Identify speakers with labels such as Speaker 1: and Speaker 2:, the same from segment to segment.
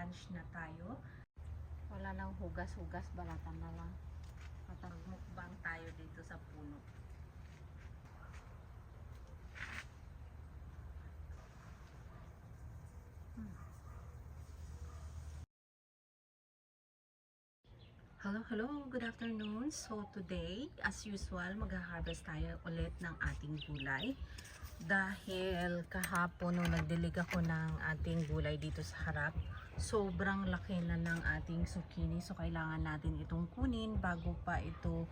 Speaker 1: lunch na tayo. Wala nang hugas-hugas, balatan na lang. Matagmukbang tayo dito sa puno. Hello, good afternoon. So today, as usual, mag-harvest tayo ulit ng ating gulay. Dahil kahapon nung nagdilig ako ng ating gulay dito sa harap, sobrang laki na ng ating zucchini. So kailangan natin itong kunin bago pa ito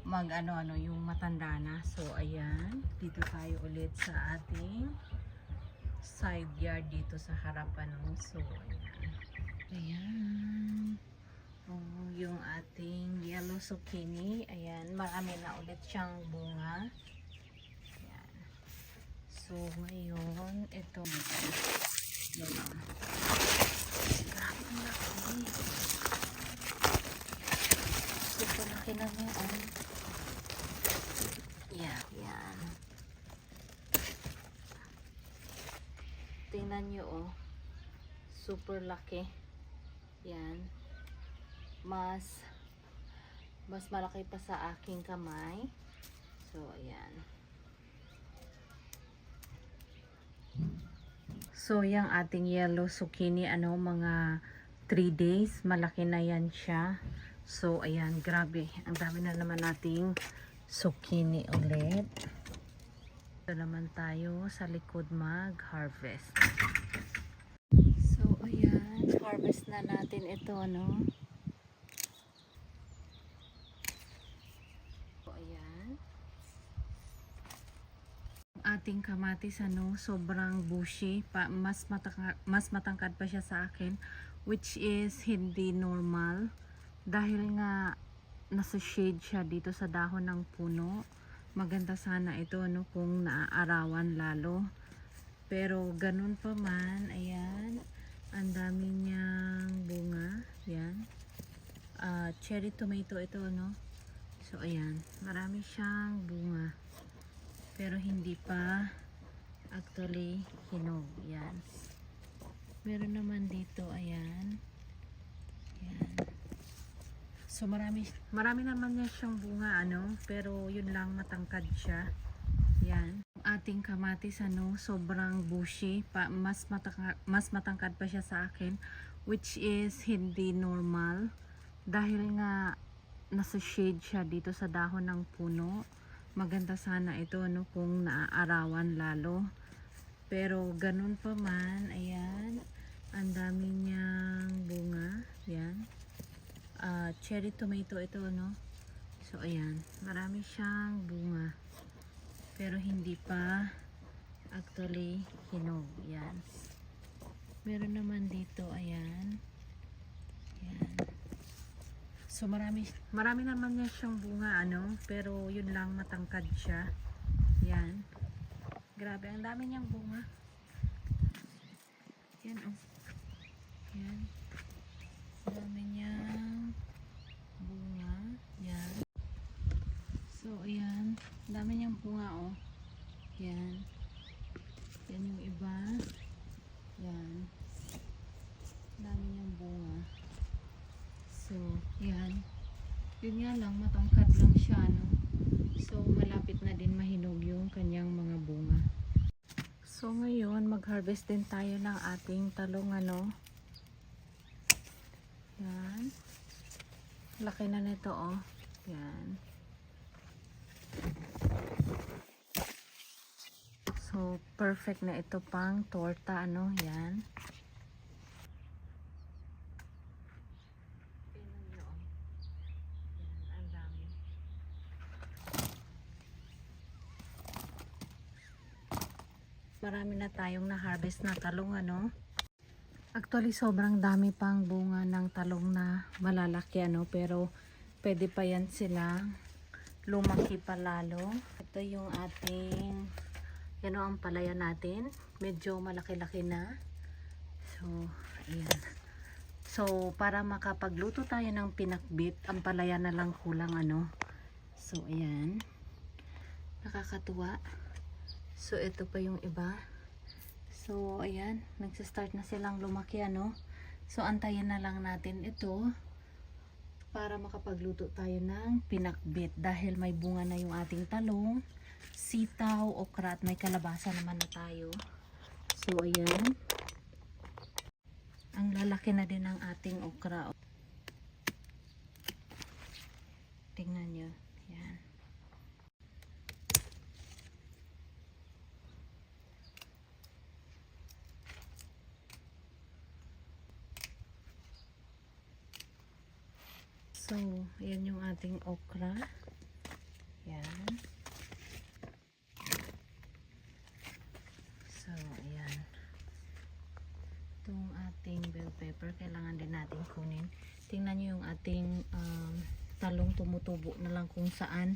Speaker 1: mag yung matanda na. So ayan, dito tayo ulit sa ating side yard dito sa harapan. So ayan. Ayan. Oh, yung ating yellow zucchini, ayan, marami na ulit siyang bunga. Ayan. So ngayon, ito yan o. Grabe ang laki. Super laki na niya o. Yeah, yan. Tingnan nyo o. Super laki. Yan. Mas malaki pa sa aking kamay. So ayan. So yung ating yellow zucchini, mga 3 days, malaki na yan siya. So ayan, grabe, ang dami na naman nating zucchini ulit. Ito naman tayo sa likod mag-harvest. So ayan, harvest na natin ito, no? Ating kamatis sobrang bushy pa, mas matangkad pa siya sa akin, which is hindi normal dahil nga nasa shade siya dito sa dahon ng puno. Maganda sana ito kung naaarawan lalo, pero ganun pa man. Ayan, ang dami niyang bunga. Yan, cherry tomato ito, so ayan, marami siyang bunga pero hindi pa actually hinog. Yan, meron naman dito, ayan. Yan. So marami naman niya siyang bunga, pero yun lang, matangkad siya. Yan, ating kamatis sobrang bushy pa, mas matangkad pa siya sa akin, which is hindi normal dahil nga nasa shade siya dito sa dahon ng puno. Maganda sana ito kung naaarawan lalo, pero ganun pa man. Ayan, ang dami niyang bunga. Yan, cherry tomato ito, so ayan, marami siyang bunga pero hindi pa actually hinog. Yan, meron naman dito, ayan. Yan. So marami naman niya siyang bunga, pero yun lang, matangkad siya. Yan, grabe, ang dami niyang bunga. Yan oh. Yan, ang dami niyang bunga. Yan. So ayan, ang dami niyang bunga oh. Yan. Yan yung iba. Yan. Ang dami niyang bunga. So, yan. Yun nga lang, matangkad lang siya, So, malapit na din mahinog yung kanyang mga bunga. So, ngayon, mag-harvest din tayo ng ating talong, Yan. Laki na nito, oh. Yan. So, perfect na ito pang torta, Yan. Marami na tayong na-harvest na talong, Actually, sobrang dami pang bunga ng talong na malalaki, pero pwede pa yan sila lumaki pa lalo. Ito yung ating, ang palaya natin. Medyo malaki-laki na. So, ayan. So, para makapagluto tayo ng pinakbit, ang palaya na lang kulang, So, ayan. Nakakatuwa. So, ito pa yung iba. So, ayan. Nagsistart na silang lumaki, So antayin na lang natin ito para makapagluto tayo ng pinakbit dahil may bunga na yung ating talong, sitaw, okra at may kalabasa naman na tayo. So ayan, ang lalaki na din ng ating okra. Tingnan nyo, yan. So, ayan yung ating okra. Yan. So, ayan. Itong ating bell pepper, kailangan din natin kunin. Tingnan nyo yung ating talong tumutubo na lang kung saan.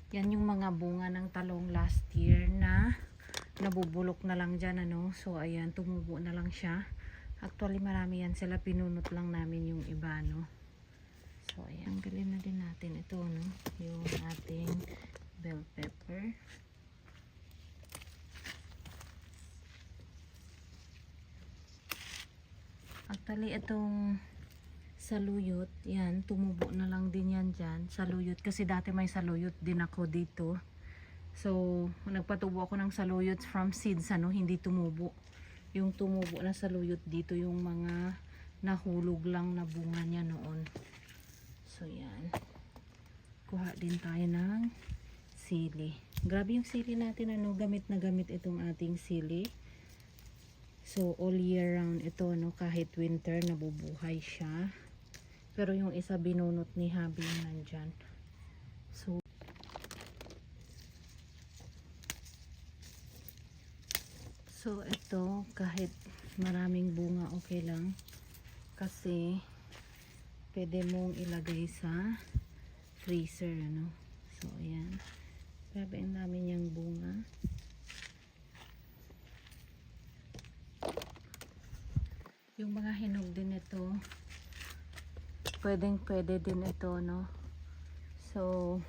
Speaker 1: Yan yung mga bunga ng talong last year na nabubulok na lang dyan, ano. So, ayan, tumubo na lang siya. Actually, marami yan sila. Pinunot lang namin yung iba, no. So, ayan, galin na din natin ito, no? Yung ating bell pepper. Actually, itong saluyot, yan, tumubo na lang din yan dyan. Saluyot, kasi dati may saluyot din ako dito. So, nagpatubo ako ng saluyot from seeds, ano, hindi tumubo. Yung tumubo na saluyot dito, yung mga nahulog lang na bunga niya noon. So, yan. Kuha din tayo ng sili. Grabe yung sili natin, ano, gamit na gamit itong ating sili. So, all year round ito, no, kahit winter, nabubuhay siya. Pero yung isa binunot ni Habi nandyan. So, ito, kahit maraming bunga, okay lang. Kasi, pwede mong ilagay sa freezer, ano. So, ayan. Grabe ang dami niyang bunga. Yung mga hinog din ito, pwede din ito, no. So,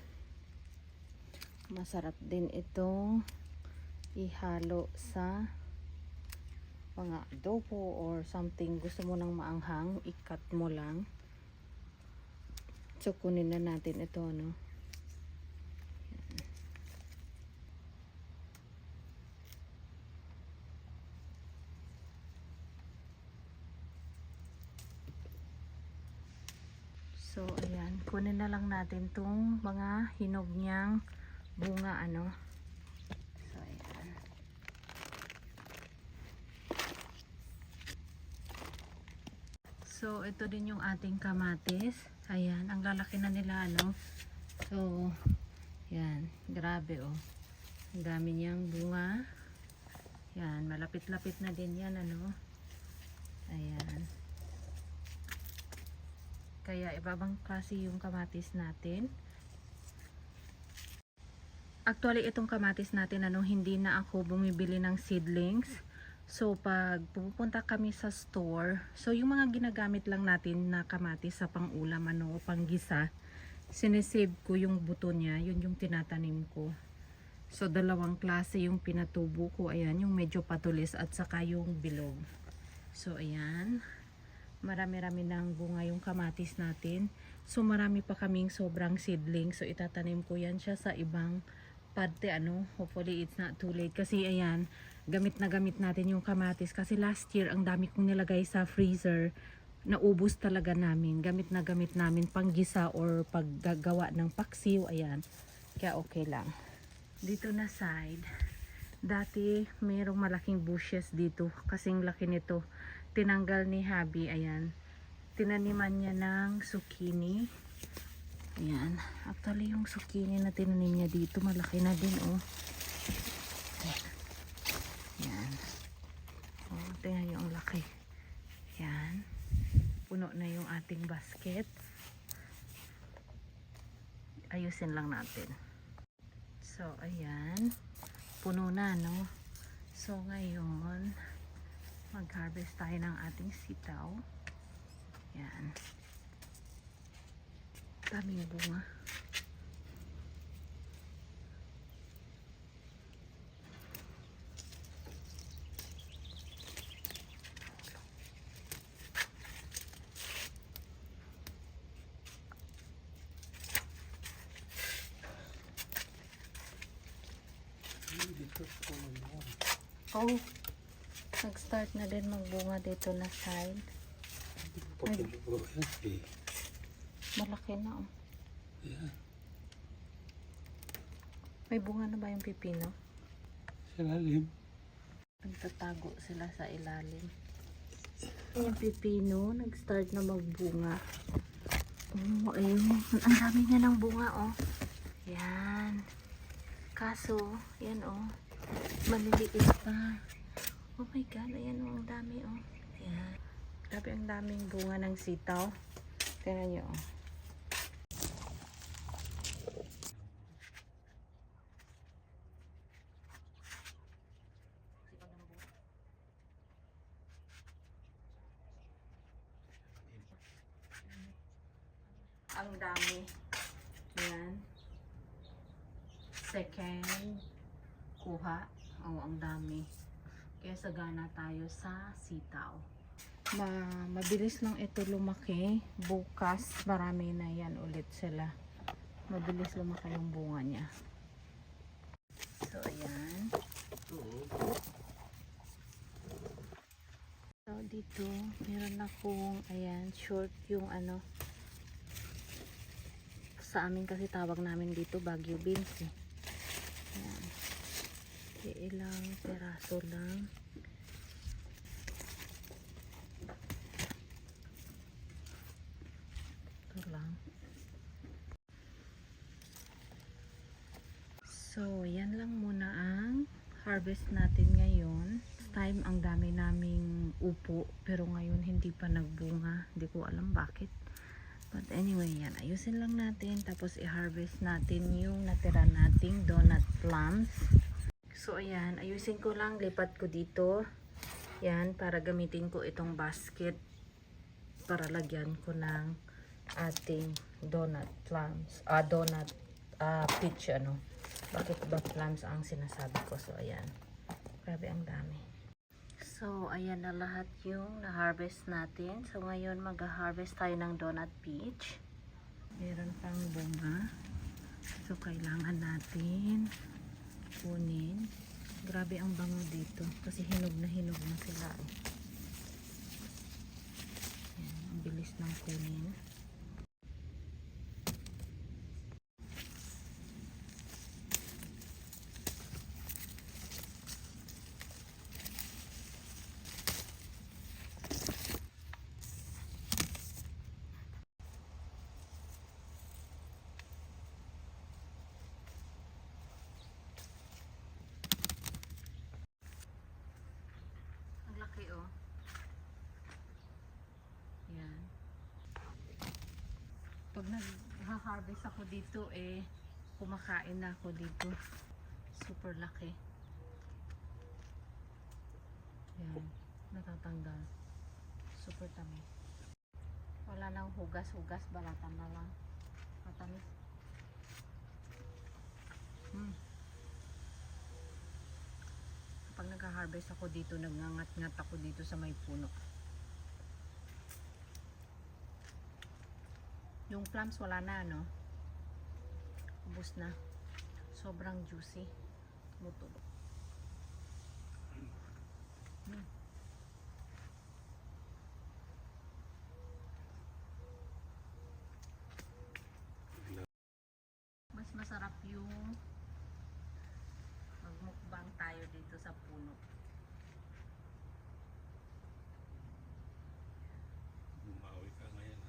Speaker 1: masarap din itong ihalo sa mga adobo or something. Gusto mo nang maanghang, ikat mo lang. So, kunin na natin ito, no. So, ayan. Kunin na lang natin tong mga hinog niyang bunga, ano. So, ayan. So, ito din yung ating kamatis. Ayan. Ang lalaki na nila, ano. So, ayan. Grabe, oh. Ang dami niyang bunga. Ayan. Malapit-lapit na din yan, ano. Ayan. Kaya ibabang klase yung kamatis natin. Actually, itong kamatis natin, ano, hindi na ako bumibili ng seedlings. So, pag pupunta kami sa store, so yung mga ginagamit lang natin na kamatis sa pang-ulam, ano, pang-gisa, sinesave ko yung buto niya, yun yung tinatanim ko. So, dalawang klase yung pinatubo ko. Ayan, yung medyo patulis at saka yung bilog. So, ayan. Marami-rami ng bunga yung kamatis natin. So, marami pa kaming sobrang seedling. So, itatanim ko yan siya sa ibang parte, ano. Hopefully, it's not too late. Kasi, ayan, gamit na gamit natin yung kamatis. Kasi last year, ang dami kong nilagay sa freezer. Naubos talaga namin. Gamit na gamit namin panggisa or paggagawa ng paksiw. Ayan. Kaya, okay lang. Dito na side, dati mayroong malaking bushes dito. Kasing laki nito. Tinanggal ni Habi, ayan. Tinaniman niya ng zucchini. Ayan. Actually, yung zucchini na tinanim niya dito, malaki na din, oh. Ayan. Oh, tingnan niyo ang laki. Ayan. Puno na yung ating basket. Ayusin lang natin. So, ayan. Puno na, no? So, ngayon, mag-harvest tayo ng ating sitaw. Yan. Daming bunga. Oh, nag-start na din magbunga dito na side.
Speaker 2: Pagkalubo yan eh.
Speaker 1: Malaki na oh.
Speaker 2: Yan.
Speaker 1: May bunga na ba yung pipino?
Speaker 2: Sa lalim.
Speaker 1: Nagtatago sila sa ilalim. Yung pipino, nag-start na magbunga. Oh, ayun. Ang dami niya ng bunga, oh. Yan. Kaso, yan, oh. Maliliit pa. Oh my God, ayan, oh. Ang dami, oh. Yan. Grabe ang daming bunga ng sitaw. Tingnan nyo, oh. Ang dami. Yan. Second kuha. Oh, ang dami. Kaya sagana tayo sa sitaw. Mabilis lang ito lumaki. Bukas, marami na yan ulit sila. Mabilis lumaki yung bunga niya. So, ayan. So, dito, meron akong, ayan, short yung ano, sa amin kasi tawag namin dito Baguio beans eh. Ayan. Ilang peraso lang. Ito lang. So, yan lang muna ang harvest natin ngayon. This time, ang dami naming upo. Pero ngayon, hindi pa nagbunga. Hindi ko alam bakit. But anyway, yan. Ayusin lang natin. Tapos, i-harvest natin yung natira nating donut plums. So, ayan. Ayusin ko lang. Lipat ko dito. Yan. Para gamitin ko itong basket. Para lagyan ko ng ating donut plums. Donut peach, ano. Bakit ba plums ang sinasabi ko? So, ayan. Grabe ang dami. So, ayan na lahat yung na-harvest natin. So, ngayon mag-harvest tayo ng donut peach. Meron pang bunga. So, kailangan natin kunin. Grabe ang bango dito. Kasi hinog na sila. Ayan, ang bilis ng kunin. Laki oh. Yan. Pag nag-harvest ako dito eh kumakain na ako dito. Super laki. Yan. Natatanggal. Super tamis. Wala nang hugas-hugas, balatan na lang. Matamis. Pag nag-harvest ako dito, nagngangat-ngat ako dito sa may puno. Yung plums wala na, no? Ubus na. Sobrang juicy. Tumutubo. Mas masarap yung magmukbang tayo dito sa puno.
Speaker 2: Bumawi ka ngayon.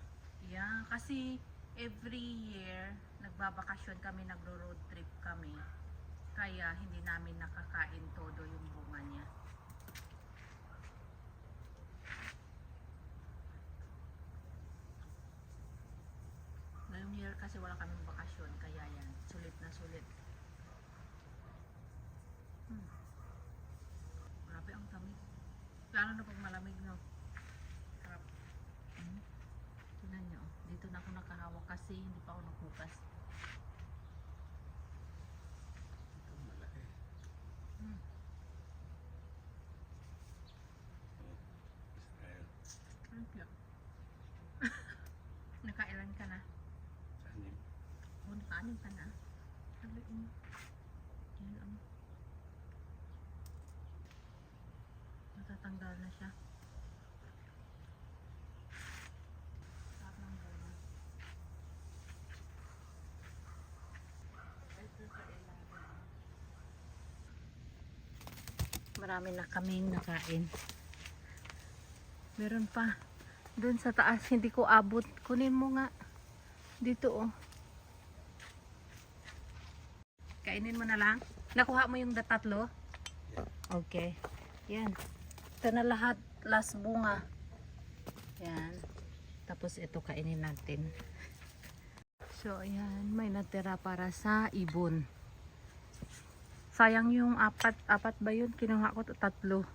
Speaker 1: Yeah, kasi every year nagbabakasyon kami, nagro-road trip kami. Kaya hindi namin nakakain todo yung bunga niya. Ngayong year kasi wala kaming bakasyon, kaya yan, sulit na sulit. Grabe ang tamis. Lalo na pag malamig, no? Sarap. Tingnan nyo, dito na ako nakahawak kasi hindi pa ako naghugas.
Speaker 2: Ito malaki. Israel.
Speaker 1: Thank you. Nakailan ka na?
Speaker 2: Sanim.
Speaker 1: O, nakaanin ka na. Sabi, yan ang natanggal na siya. Sarap ng bunga. Ito sa ilalim. Marami na kaming nakain. Meron pa. Doon sa taas, hindi ko abot. Kunin mo nga. Dito oh. Kainin mo na lang. Nakuha mo yung tatlo? Okay. Yan. Ito na lahat. Last bunga. Yan. Tapos ito kainin natin. So, ayan. May natira para sa ibon. Sayang yung apat ba yun? Kinuha ko tatlo.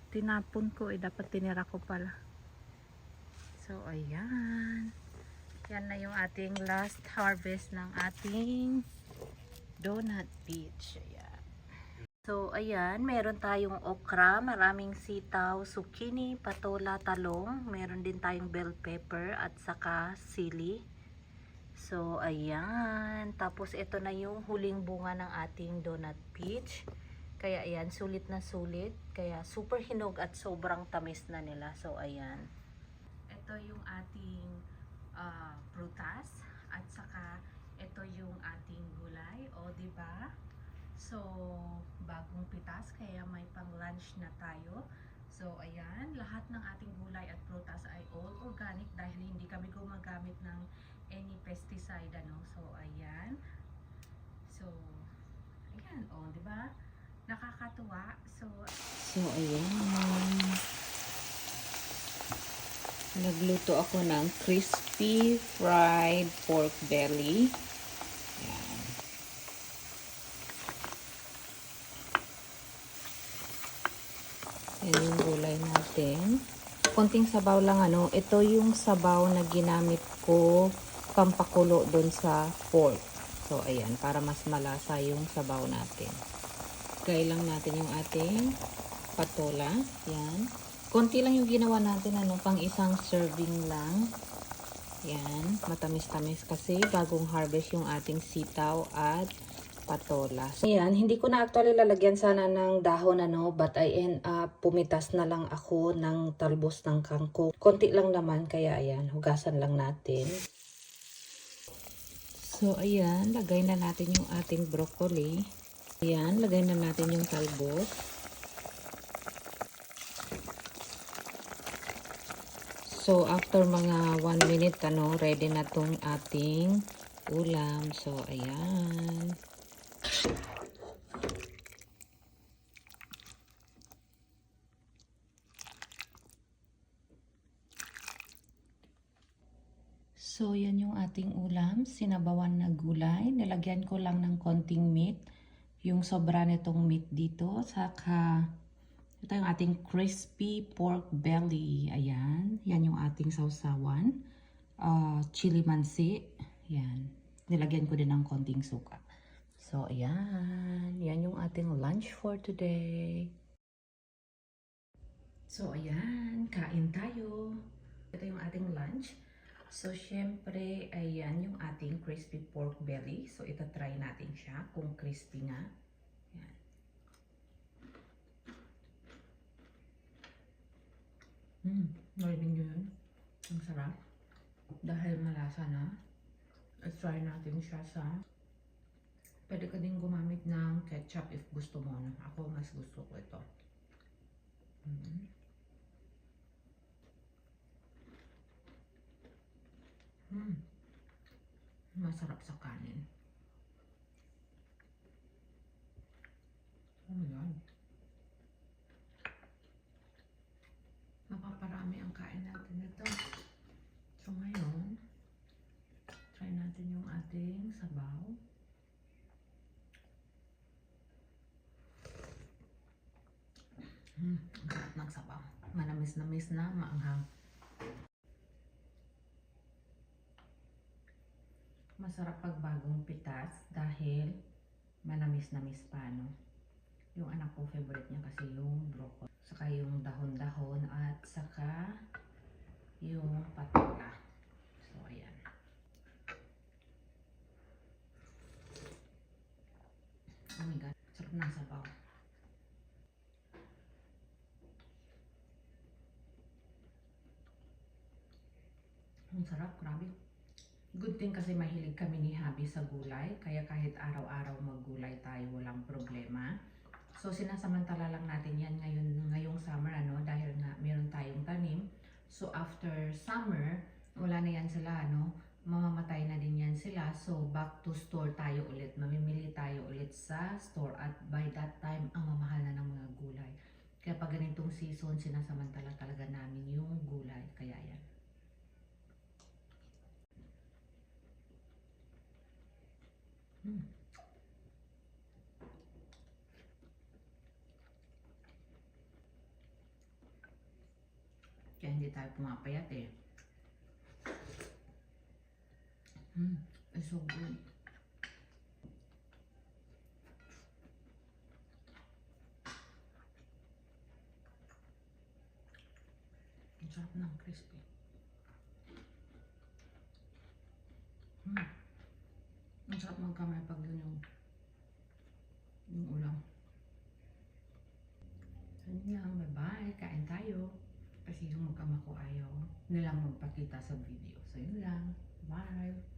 Speaker 1: Tinapon ko. Dapat tinira ko pala. So, ayan. Yan na yung ating last harvest ng ating donut peach. Ayan. So, ayan. Meron tayong okra, maraming sitaw, zucchini, patola, talong. Meron din tayong bell pepper at saka sili. So, ayan. Tapos, ito na yung huling bunga ng ating donut peach. Kaya, ayan. Sulit na sulit. Kaya, super hinog at sobrang tamis na nila. So, ayan. Ito yung ating prutas. At saka, ito yung ating gulay. O, diba? So, bagong pitas. Kaya, may pang lunch na tayo. So, ayan. Lahat ng ating gulay at prutas ay all organic dahil hindi kami gumagamit ng any pesticide, ano. So, ayan. So, ayan. O, diba? Nakakatuwa. So, ayan. Nagluto ako ng crispy fried pork belly. Ayan. Yan yung gulay natin. Konting sabaw lang, ano. Ito yung sabaw na ginamit ko pampakulo doon sa pork. So, ayan. Para mas malasa yung sabaw natin. Gaya lang natin yung ating patola. Yan. Konti lang yung ginawa natin, ano. Pang isang serving lang. Yan. Matamis-tamis kasi bagong harvest yung ating sitaw at patola. So, ayan. Hindi ko na actually lalagyan sana ng dahon, ano. But I end up pumitas na lang ako ng talbos ng kangkong. Konti lang naman. Kaya, ayan. Hugasan lang natin. So, ayan, lagay na natin yung ating broccoli. Ayan, lagay na natin yung talbos. So, after mga 1 minute, ano, ready na tong ating ulam. So, ayan. So, yan yung ating ulam. Sinabawan na gulay. Nilagyan ko lang ng konting meat. Yung sobra nitong meat dito. Saka, ito yung ating crispy pork belly. Ayan. Yan yung ating sausawan. Chili mansi. Yan. Nilagyan ko din ng konting suka. So, ayan. Yan yung ating lunch for today. So, ayan. Kain tayo. Ito yung ating lunch. So, syempre, ayan yung ating crispy pork belly. So, ito try natin siya kung crispy nga. Ayan. Narinig nyo yun? Ang sarap. Dahil malasa na. Let's try natin siya sa... Pwede ka din gumamit ng ketchup if gusto mo. Ako, mas gusto ko ito. Masarap sa kanin. Oh my God. Mapaparami ang kain natin nito. So ngayon, try natin yung ating sabaw. Ang sarap ng sabaw. Manamis-namis na, maanghang. Masarap pag bagong pitas dahil manamis-namis pa, no? Yung anak ko, favorite niya kasi yung broccoli. Saka yung dahon-dahon at saka yung patola. So, ayan. Oh my God. Sarap ng sabaw. sarap, grabe. Good thing kasi mahilig kami ni Habi sa gulay, kaya kahit araw-araw maggulay tayo, walang problema. So sinasamantala lang natin yan ngayong summer dahil nga meron tayong tanim. So after summer, wala na yan sila mamamatay na din yan sila. So back to store tayo ulit, mamimili tayo ulit sa store at by that time ang mamahal na ng mga gulay. Kaya pag ganitong season, sinasamantala talaga namin yung gulay, kaya yan. Kaya hindi tayo pumapayat eh. It's so good. Ang sarap ng crispy. Ang sarap magkamay pag yun yung ulam. So yun lang, bye-bye. Kain tayo. Kasi yung mag-ama ko ayaw nilang magpakita sa video. So yun lang. Bye!